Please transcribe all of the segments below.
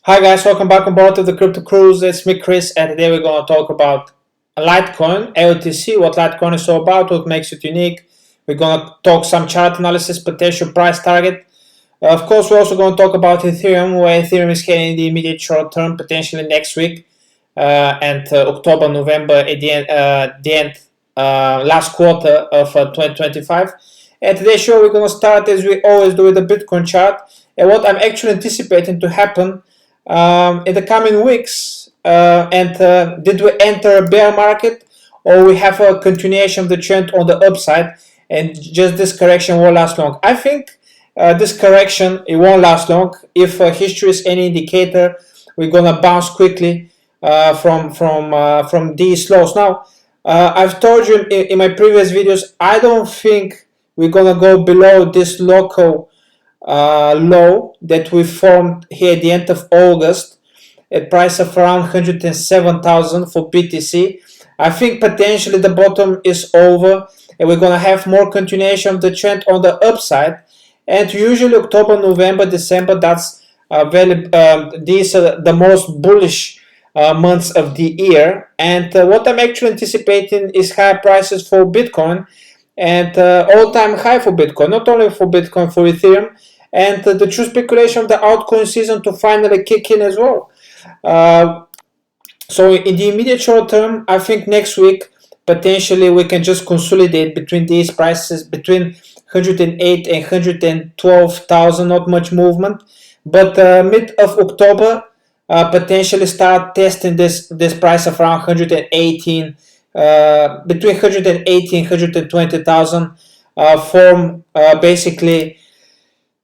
Hi guys, welcome back on board to the Crypto Cruise. It's me, Chris, and today we're going to talk about Litecoin, LTC, what Litecoin is all about, what makes it unique. We're going to talk some chart analysis, potential price target. Of course, we're also going to talk about Ethereum, where Ethereum is heading in the immediate short term, potentially next week, and October, November, at the end, last quarter of 2025. And today's show, we're going to start, as we always do, with the Bitcoin chart, and what I'm actually anticipating to happen in the coming weeks. Did we enter a bear market, or we have a continuation of the trend on the upside, and just this correction won't last long? I think this correction, it won't last long. If history is any indicator, we're gonna bounce quickly from these lows. Now, I've told you in my previous videos, I don't think we're gonna go below this local low that we formed here at the end of August at price of around 107,000 for BTC. I think potentially the bottom is over, and we're gonna have more continuation of the trend on the upside. And usually October, November, December, that's these are the most bullish months of the year. And what I'm actually anticipating is high prices for Bitcoin, and all-time high for Bitcoin, not only for Bitcoin, for Ethereum, and the true speculation of the altcoin season to finally kick in as well. So in the immediate short term, I think next week potentially we can just consolidate between these prices, between 108 and 112,000, not much movement. But mid of October, potentially start testing this price of around 118, between 118 and 120,000, form basically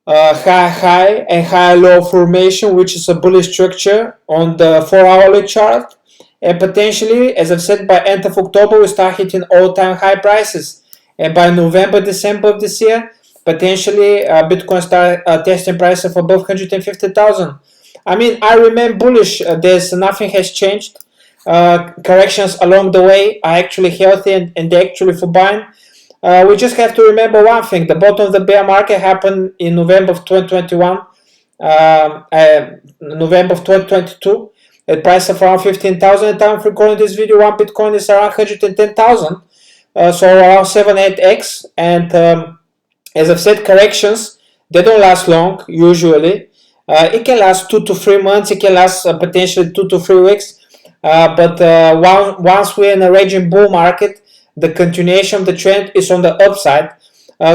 high and high low formation, which is a bullish structure on the 4-hourly chart. And potentially, as I've said, by end of October we start hitting all-time high prices, and by November, December of this year, potentially Bitcoin start testing price of above 150,000. I mean, I remain bullish. There's nothing has changed. Corrections along the way are actually healthy, and they're actually for buying. We just have to remember one thing: the bottom of the bear market happened in November of 2021, November of 2022, at price of around 15,000. At the time of recording this video, one Bitcoin is around 110,000, so around 7-8x. And as I've said, corrections, they don't last long usually. It can last 2 to 3 months. It can last potentially 2 to 3 weeks. But once we're in a raging bull market, the continuation of the trend is on the upside.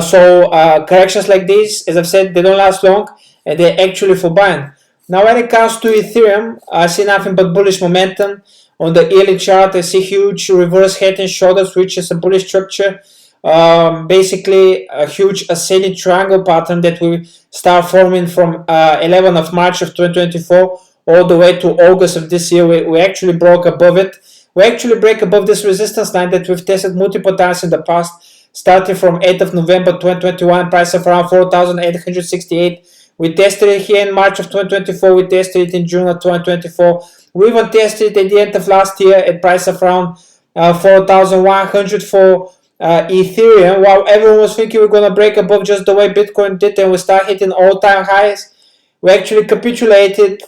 So corrections like these, as I've said, they don't last long, and they're actually for buying. Now, when it comes to Ethereum, I see nothing but bullish momentum. On the yearly chart, I see huge reverse head and shoulders, which is a bullish structure. Basically, a huge ascending triangle pattern that will start forming from 11th of March of 2024 all the way to August of this year. We actually broke above it. We actually break above this resistance line that we've tested multiple times in the past, starting from 8th of November 2021, price of around 4,868. We tested it here in March of 2024. We tested it in June of 2024. We even tested it at the end of last year at price of around 4,100 for Ethereum, while everyone was thinking we're going to break above just the way Bitcoin did, and we start hitting all-time highs. We actually capitulated.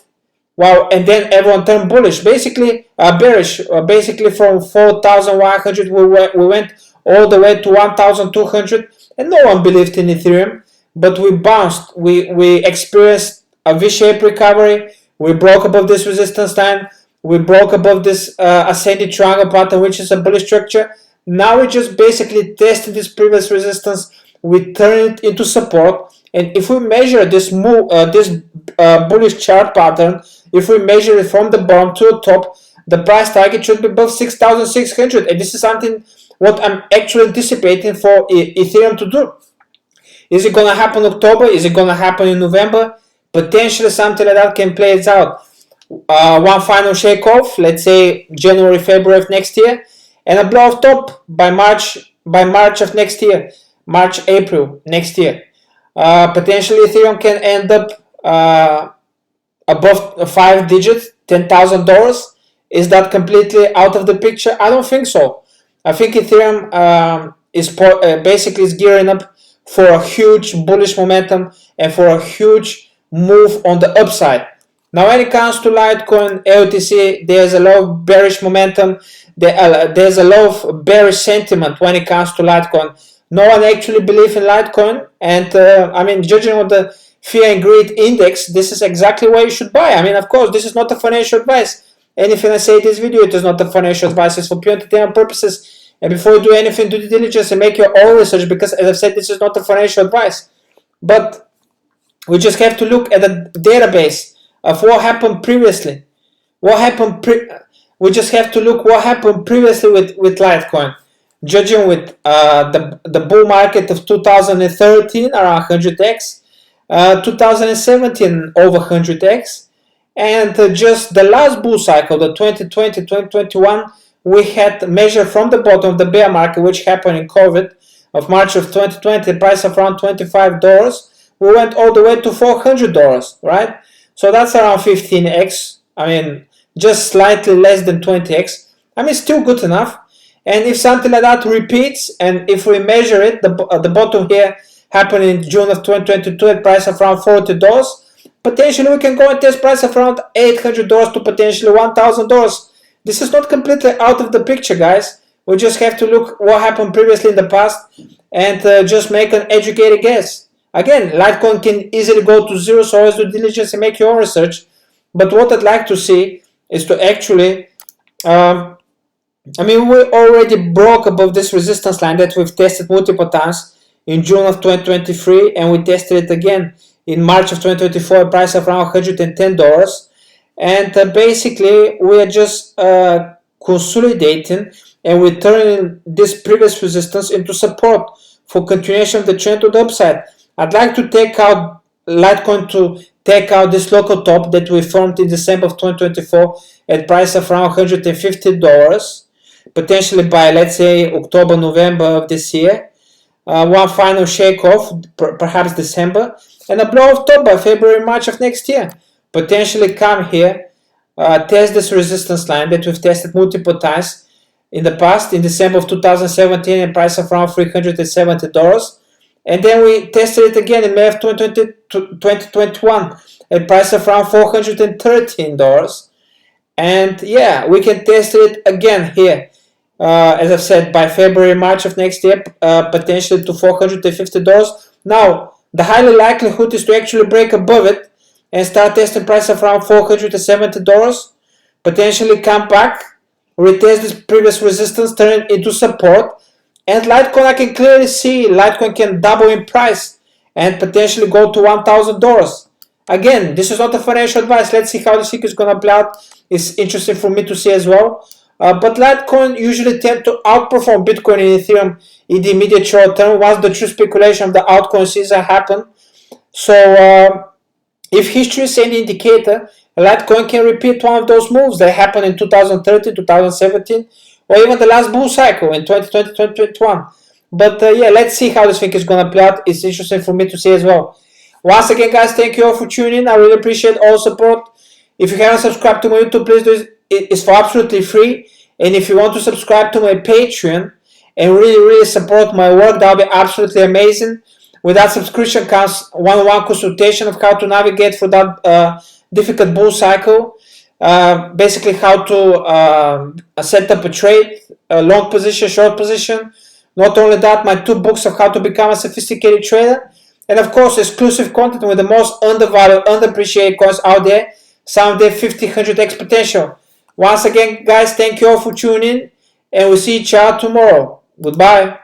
Wow, and then everyone turned bullish, basically bearish. Basically from 4,100 we went all the way to 1,200, and no one believed in Ethereum, but we bounced. We experienced a V-shaped recovery. We broke above this resistance line. We broke above this ascending triangle pattern, which is a bullish structure. Now we just basically tested this previous resistance. We turn it into support, and if we measure this bullish chart pattern, if we measure it from the bottom to the top, the price target should be above 6,600, and this is something what I'm actually anticipating for Ethereum to do. Is it going to happen in October? Is it going to happen in November? Potentially something like that can play it out. One final shake off, let's say January, February of next year, and a blow off top by March of next year, March, April next year. Potentially Ethereum can end up above 5 digits, $10,000. Is that completely out of the picture? I don't think so. I think Ethereum is basically gearing up for a huge bullish momentum and for a huge move on the upside. Now, when it comes to Litecoin, LTC, there's a lot of bearish momentum. There's a lot of bearish sentiment when it comes to Litecoin. No one actually believes in Litecoin, and I mean, judging on the fear and greed index, this is exactly where you should buy. I mean, of course, this is not a financial advice. Anything I say in this video, it is not a financial advice. It's for pure entertainment purposes. And before you do anything, do due diligence and make your own research, because, as I've said, this is not a financial advice. But we just have to look at the database of what happened previously. We just have to look what happened previously with Litecoin. Judging with the bull market of 2013 around 100x, 2017 over 100x, and just the last bull cycle, the 2020-2021, we had measured from the bottom of the bear market, which happened in COVID of March of 2020, the price of around $25. We went all the way to $400, right? So that's around 15x. I mean, just slightly less than 20x. I mean, still good enough. And if something like that repeats, and if we measure it, the bottom here happened in June of 2022 at price of around $40, potentially we can go and test price of around $800 to potentially $1,000. This is not completely out of the picture, guys. We just have to look what happened previously in the past and just make an educated guess. Again, Litecoin can easily go to zero, so always do diligence and make your own research. But what I'd like to see is to actually, I mean, we already broke above this resistance line that we've tested multiple times in June of 2023, and we tested it again in March of 2024, a price of around $110. And basically, we are just consolidating, and we're turning this previous resistance into support for continuation of the trend to the upside. I'd like to take out Litecoin to take out this local top that we formed in December of 2024 at price of around $150, potentially by, let's say, October, November of this year. One final shake off, perhaps December, and a blow off top by February, March of next year. Potentially come here, test this resistance line that we've tested multiple times in the past, in December of 2017, at price of around $370. And then we tested it again in May of 2021 at price of around $413. And yeah, we can test it again here, as I've said, by February, March of next year, potentially to $450. Now, the highly likelihood is to actually break above it and start testing price of around $470, potentially come back, retest this previous resistance, turn it into support. And Litecoin, I can clearly see Litecoin can double in price and potentially go to $1,000. Again, this is not a financial advice. Let's see how the cycle is going to play out. It's interesting for me to see as well. But Litecoin usually tend to outperform Bitcoin and Ethereum in the immediate short term once the true speculation of the altcoin season happen. So if history is any indicator, Litecoin can repeat one of those moves that happened in 2013, 2017, or even the last bull cycle in 2020, 2021. But yeah, let's see how this thing is going to play out. It's interesting for me to see as well. Once again, guys, thank you all for tuning in. I really appreciate all support. If you haven't subscribed to my YouTube, please do it. It's for absolutely free. And if you want to subscribe to my Patreon and really support my work, that would be absolutely amazing. With that subscription comes one-on-one consultation of how to navigate through that difficult bull cycle. Basically how to set up a trade, a long position, short position. Not only that, my 2 books of how to become a sophisticated trader. And of course, exclusive content with the most undervalued, underappreciated coins out there. Some of them 50, 100x potential. Once again, guys, thank you all for tuning in. And we'll see each other tomorrow. Goodbye.